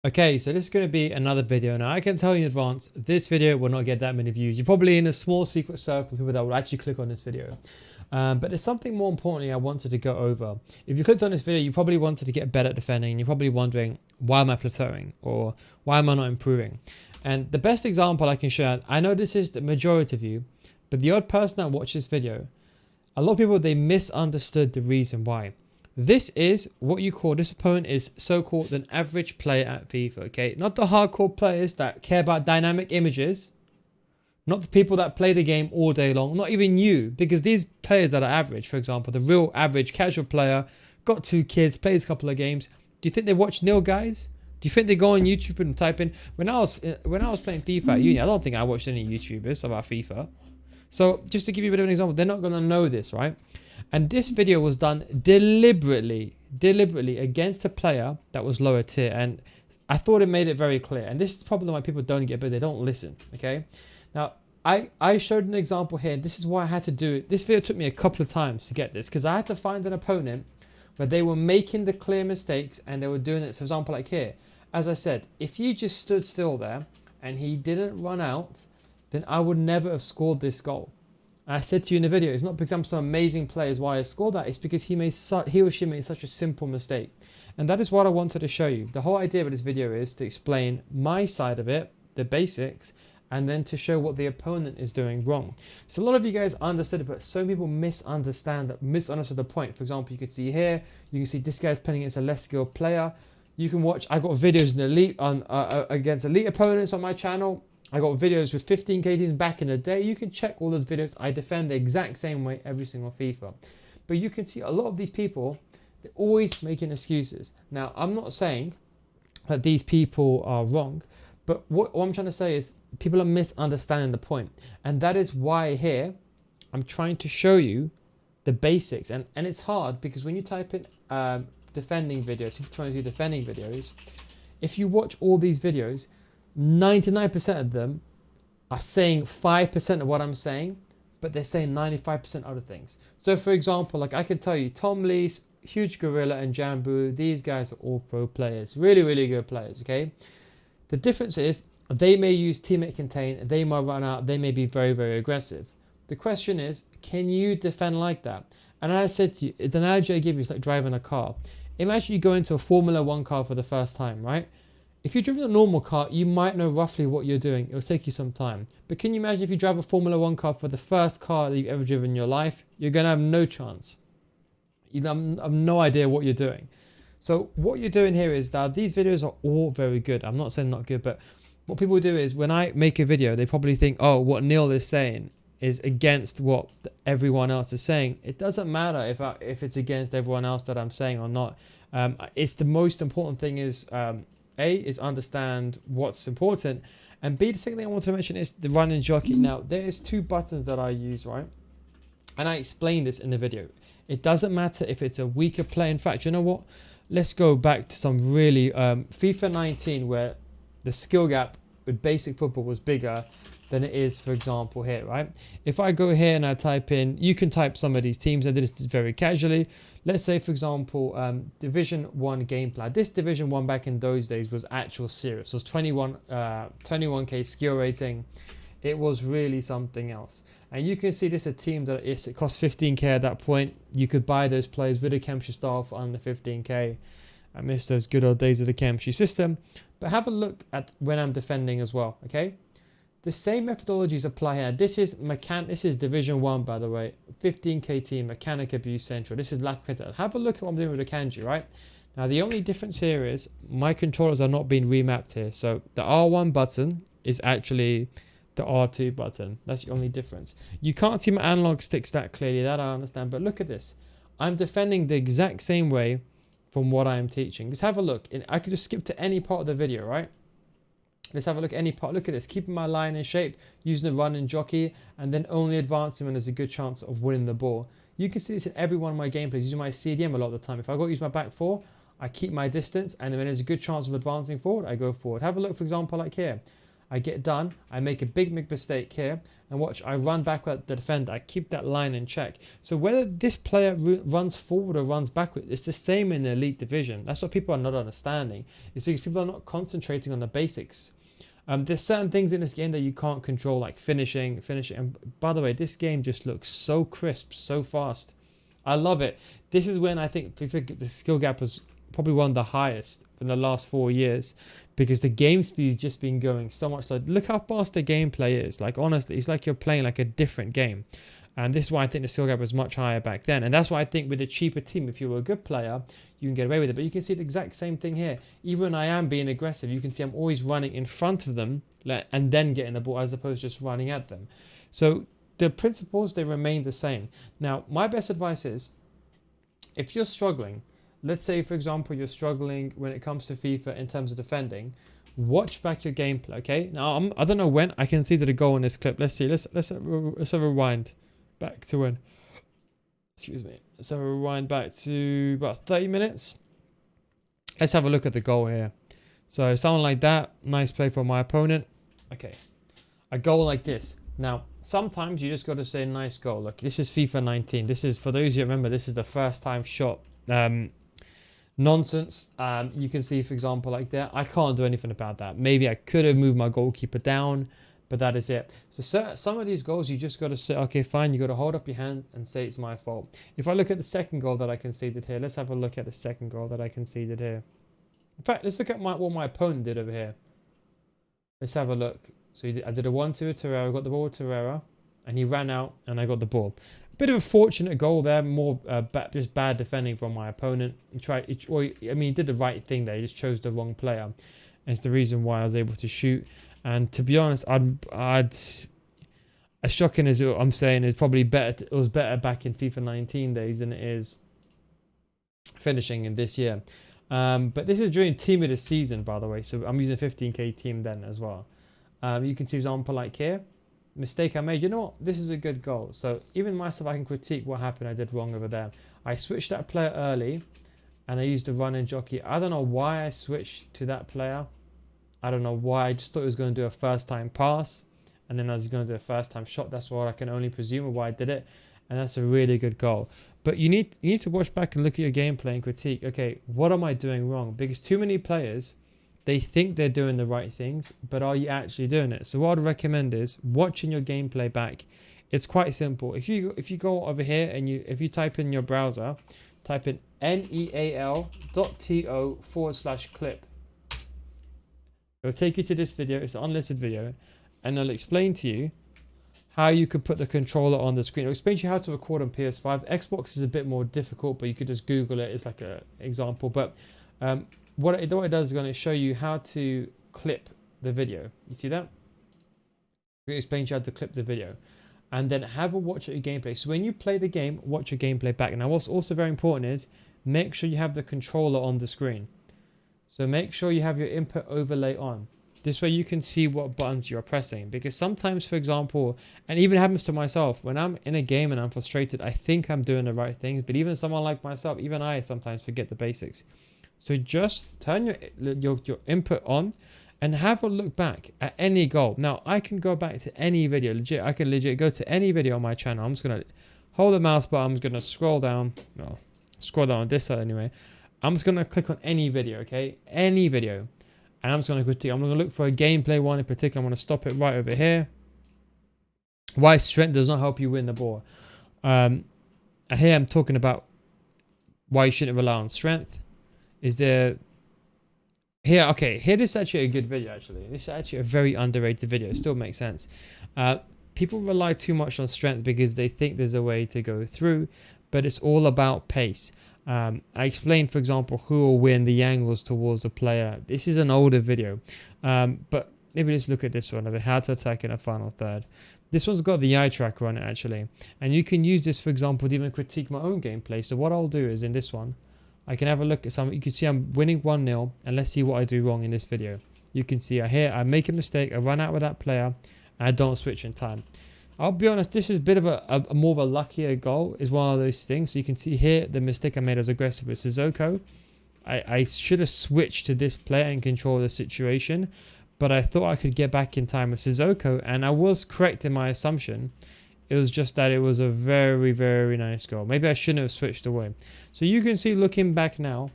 Okay, so this is going to be another video. Now, I can tell you in advance, this video will not get that many views. You're probably in a small secret circle of people that will actually click on this video. But there's something more importantly I wanted to go over. If you clicked on this video, you probably wanted to get better at defending. And you're probably wondering, why am I plateauing? Or why am I not improving? And the best example I can share, I know this is the majority of you, but the odd person that watched this video, a lot of people, they misunderstood the reason why. This is what you call, this opponent is so-called an average player at FIFA, okay? Not the hardcore players that care about dynamic images, not the people that play the game all day long, not even you, because these players that are average, for example, the real average casual player, got 2 kids, plays a couple of games. Do you think they watch nil guys? Do you think they go on YouTube and type in, when I was playing FIFA at uni, I don't think I watched any YouTubers about FIFA. So just to give you a bit of an example, they're not going to know this, right? And this video was done deliberately against a player that was lower tier. And I thought it made it very clear. And this is probably why people don't get better. They don't listen, okay? Now, I showed an example here. This is why I had to do it. This video took me a couple of times to get this because I had to find an opponent where they were making the clear mistakes and they were doing it. For example, like here, as I said, if you just stood still there and he didn't run out, then I would never have scored this goal. I said to you in the video, it's not because I'm some amazing player is why I scored that. It's because he or she made such a simple mistake. And that is what I wanted to show you. The whole idea of this video is to explain my side of it, the basics, and then to show what the opponent is doing wrong. So a lot of you guys understood it, but so many people misunderstood the point. For example, you can see here, you can see this guy's playing against a less skilled player. You can watch, I got videos in elite against elite opponents on my channel. I got videos with 15k teams back in the day. You can check all those videos. I defend the exact same way every single FIFA. But you can see a lot of these people, they're always making excuses. Now, I'm not saying that these people are wrong, but what I'm trying to say is people are misunderstanding the point. And that is why here, I'm trying to show you the basics. And it's hard because when you type in defending videos, if you're trying to do defending videos, if you watch all these videos, 99% of them are saying 5% of what I'm saying, but they're saying 95% other things. So for example, like I can tell you, Tom Lee's, Huge Gorilla and Jambu, these guys are all pro players, really good players, okay? The difference is they may use teammate contain, they might run out, they may be very aggressive. The question is, can you defend like that? And as I said to you, the analogy I give you is like driving a car. Imagine you go into a Formula 1 car for the first time, right? If you're driving a normal car, you might know roughly what you're doing. It'll take you some time. But can you imagine if you drive a Formula 1 car for the first car that you've ever driven in your life? You're going to have no chance. You have no idea what you're doing. So what you're doing here is that these videos are all very good. I'm not saying not good, but what people do is when I make a video, they probably think, oh, what Neil is saying is against what everyone else is saying. It doesn't matter if it's against everyone else that I'm saying or not. It's the most important thing is... A is understand what's important, and B, the second thing I want to mention is the run and jockey. Now, there's 2 buttons that I use, right? And I explained this in the video. It doesn't matter if it's a weaker player. In fact, you know what? Let's go back to some really FIFA 19 where the skill gap with basic football was bigger than it is, for example, here, right? If I go here and I type in, you can type some of these teams. I did this very casually. Let's say, for example, Division 1 game plan. This Division 1 back in those days was actual serious. It was 21k skill rating. It was really something else. And you can see this a team that it cost 15k at that point. You could buy those players with a chemistry style for under 15k. I miss those good old days of the chemistry system. But have a look at when I'm defending as well, okay? The same methodologies apply here. This is Division 1, by the way. 15k team, Mechanic Abuse Central. This is Lac Have a look at what I'm doing with the kanji, right? Now, the only difference here is my controllers are not being remapped here. So the R1 button is actually the R2 button. That's the only difference. You can't see my analog sticks that clearly. That I understand. But look at this. I'm defending the exact same way from what I'm teaching. Just have a look. I could just skip to any part of the video, right? Let's have a look at any part. Look at this. Keeping my line in shape, using the run and jockey, and then only advancing when there's a good chance of winning the ball. You can see this in every one of my gameplays, using my CDM a lot of the time. If I go use my back 4, I keep my distance, and then when there's a good chance of advancing forward, I go forward. Have a look, for example, like here. I get done. I make a big mistake here. And watch, I run back at the defender. I keep that line in check. So whether this player runs forward or runs backward, it's the same in the elite division. That's what people are not understanding. It's because people are not concentrating on the basics. There's certain things in this game that you can't control, like finishing. And by the way, this game just looks so crisp, so fast. I love it. This is when I think the skill gap was probably one of the highest in the last 4 years, because the game speed's just been going so much. Like, look how fast the gameplay is. Like, honestly, it's like you're playing like a different game. And this is why I think the skill gap was much higher back then. And that's why I think with a cheaper team, if you were a good player, you can get away with it. But you can see the exact same thing here. Even when I am being aggressive, you can see I'm always running in front of them and then getting the ball, as opposed to just running at them. So the principles, they remain the same. Now, my best advice is, if you're struggling, let's say, for example, you're struggling when it comes to FIFA in terms of defending, watch back your gameplay, okay? Now, I don't know when. I can see that a goal in this clip. Let's see. Let's have a rewind back to when. Excuse me. Let's have a rewind back to about 30 minutes. Let's have a look at the goal here. So, something like that. Nice play from my opponent. Okay. A goal like this. Now, sometimes you just got to say nice goal. Look, this is FIFA 19. This is, for those of you who remember, this is the first time shot. Nonsense. You can see, for example, like that. I can't do anything about that. Maybe I could have moved my goalkeeper down, but that is it. So some of these goals, you just got to say, okay, fine. You got to hold up your hand and say it's my fault. If I look at the second goal that I conceded here, let's have a look at the second goal that I conceded here. In fact, let's look at what my opponent did over here. Let's have a look. So I did a 1-2 with Torreira, got the ball with Torreira, and he ran out, and I got the ball. A bit of a fortunate goal there, more just bad defending from my opponent. He did the right thing there. He just chose the wrong player, and it's the reason why I was able to shoot. And to be honest, as shocking as I'm saying, it's probably better. It was better back in FIFA 19 days than it is finishing in this year. But this is during team of the season, by the way. So I'm using 15k team then as well. You can see, for example, like here, mistake I made. You know what? This is a good goal. So even myself, I can critique what happened. I did wrong over there. I switched that player early, and I used the run and jockey. I don't know why I switched to that player. I don't know why. I just thought it was going to do a first time pass, and then I was going to do a first time shot. That's what I can only presume of why I did it, and that's a really good goal. But you need to watch back and look at your gameplay and critique. Okay, what am I doing wrong? Because too many players, they think they're doing the right things, but are you actually doing it? So what I'd recommend is watching your gameplay back. It's quite simple. If you go over here and if you type in your browser, type in neal.to/clip. It'll take you to this video. It's an unlisted video, and it'll explain to you how you can put the controller on the screen. It'll explain to you how to record on PS5. Xbox is a bit more difficult, but you could just Google it. It's like an example. But what it does is going to show you how to clip the video. You see that? It explains you how to clip the video. And then have a watch at your gameplay. So when you play the game, watch your gameplay back. Now what's also very important is make sure you have the controller on the screen. So make sure you have your input overlay on. This way you can see what buttons you're pressing. Because sometimes, for example, and even happens to myself, when I'm in a game and I'm frustrated, I think I'm doing the right things. But even someone like myself, even I sometimes forget the basics. So just turn your input on and have a look back at any goal. Now, I can go back to any video. I can legit go to any video on my channel. I'm just going to hold the mouse button. I'm just going to scroll down. No, scroll down on this side anyway. I'm just going to click on any video, okay? Any video. And I'm just going to critique. I'm going to look for a gameplay one in particular. I'm going to stop it right over here. Why strength does not help you win the ball. Here I'm talking about why you shouldn't rely on strength. Is there... Here, okay, here this is actually a good video, actually. This is actually a very underrated video. It still makes sense. People rely too much on strength because they think there's a way to go through, but it's all about pace. I explained, for example, who will win the angles towards the player. This is an older video, but maybe let's look at this one of how to attack in a final third. This one's got the eye tracker on it, actually, and you can use this, for example, to even critique my own gameplay. So what I'll do is in this one, I can have a look at some. You can see I'm winning 1-0, and let's see what I do wrong in this video. You can see here I make a mistake, I run out with that player, and I don't switch in time. I'll be honest, this is a bit of a more of a luckier goal, is one of those things. So you can see here the mistake I made as aggressive with Sissoko. I should have switched to this player and control the situation, but I thought I could get back in time with Sissoko, and I was correct in my assumption. It was just that it was a very, very nice goal. Maybe I shouldn't have switched away. So you can see, looking back now,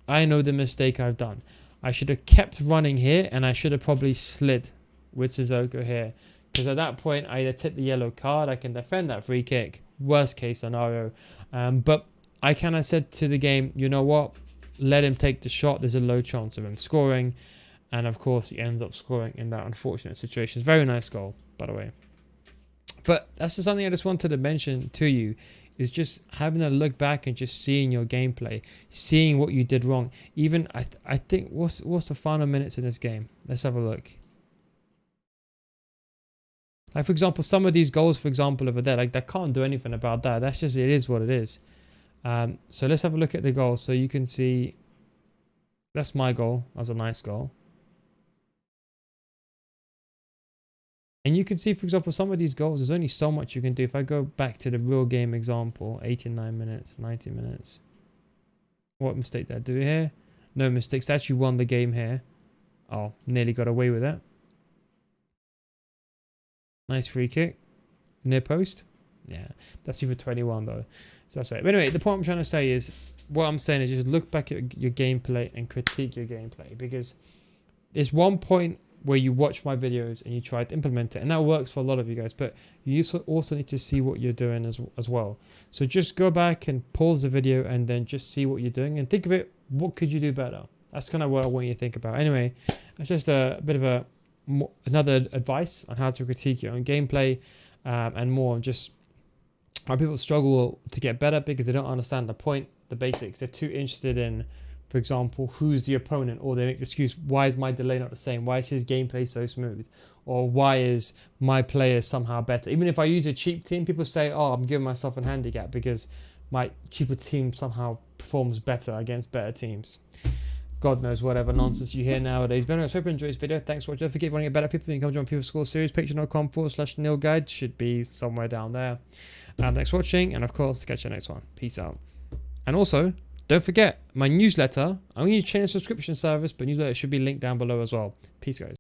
I know the mistake I've done. I should have kept running here, and I should have probably slid with Sissoko here. Because at that point, I either tip the yellow card, I can defend that free kick, worst case scenario. But I kind of said to the game, you know what? Let him take the shot. There's a low chance of him scoring. And of course, he ends up scoring in that unfortunate situation. It's a very nice goal, by the way. But that's just something I just wanted to mention to you, is just having a look back and just seeing your gameplay, seeing what you did wrong. Even I think what's the final minutes in this game? Let's have a look. Like, for example, some of these goals, for example, over there, like, I can't do anything about that. That's just, it is what it is. So let's have a look at the goal. So you can see that's my goal. That's a nice goal. And you can see, for example, some of these goals, there's only so much you can do. If I go back to the real game example, 89 minutes, 90 minutes. What mistake did I do here? No mistakes. I actually won the game here. Oh, nearly got away with that. Nice free kick. Near post. Yeah, that's FIFA 21 though. So that's right. But anyway, the point I'm trying to say is, what I'm saying is just look back at your gameplay and critique your gameplay. Because there's one point where you watch my videos and you try to implement it, and that works for a lot of you guys, but you also need to see what you're doing as well. So just go back and pause the video and then just see what you're doing and think of it, what could you do better? That's kind of what I want you to think about. Anyway, that's just a bit of another advice on how to critique your own gameplay, and more just how people struggle to get better because they don't understand the point, the basics. They're too interested in, for example, who's the opponent, or they make the excuse, why is my delay not the same? Why is his gameplay so smooth? Or why is my player somehow better? Even if I use a cheap team, people say, oh, I'm giving myself a handicap because my cheaper team somehow performs better against better teams. God knows whatever nonsense you hear nowadays. But anyway, I hope you enjoyed this video. Thanks for watching. Don't forget, if you want to get better people, you can come join FIFA School Series. Patreon.com/NeilGuide should be somewhere down there. Thanks for watching, and of course, catch you next one. Peace out. And also, don't forget, my newsletter, I'm going to change the subscription service, but newsletter should be linked down below as well. Peace, guys.